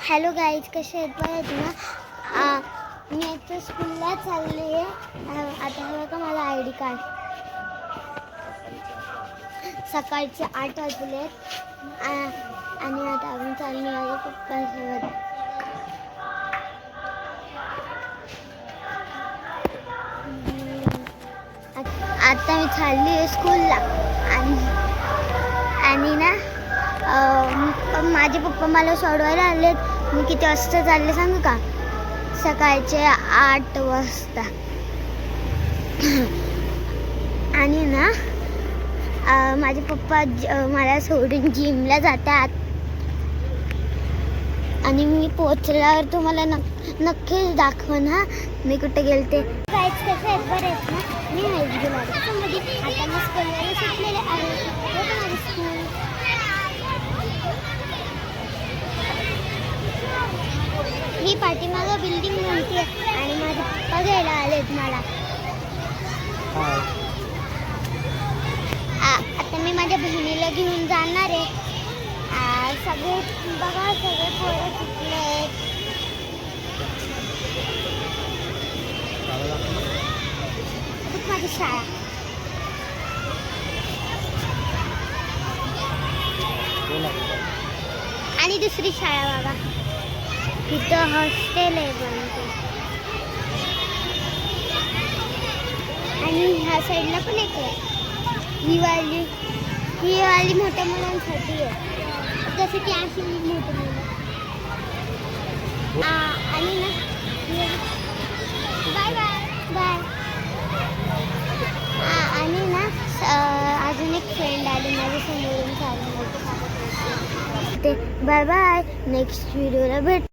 Hello guys, कसे आहेत? बरं आहेत ना? मी आता स्कूलला चालली आहे. आता हवं का मला ID कार्ड. सकाळचे 8 वाजले आणि आता आम्ही चालली माझ्या पप्पांसोबत. आता मी चालली आहे स्कूलला आणि ना माझे पप्पा मला सोडवायला आलेत. मी किती वाजता चालले सांगू का? सकाळचे 8 वाजता. आणि ना माझे पप्पा मला सोडून जिमला जातात आणि मी पोचल्यावर तुम्हाला नक्कीच दाखवन हा मी कुठे गेलते. काहीच कसं आहेत? बरं आहेत ना? मी माहिती आता मी स्कूलला सुटलेले आहे. माझी स्कूल ही पाठीमागं बिल्डिंग म्हणते आणि माझे पप्पा घ्यायला आलेत मला. आता मी माझ्या बहिणीला घेऊन जाणार आहे. सगळे बघा, सगळे पोरं शिकले आहेत. खूप माझी शाळा आणि दुसरी शाळा बाबा. तिथं हॉस्टेल आहे बनते आणि ह्या साईडला पण एक आहे. ही वाली मोठ्या मुलांसाठी आहे, जसं की अशी मोठी मुलं. आणि ना बाय बाय बाय. आणि ना अजून एक फ्रेंड आली माझ्या समोरून चालू ते. Bye bye. नेक्स्ट व्हिडिओला भेट.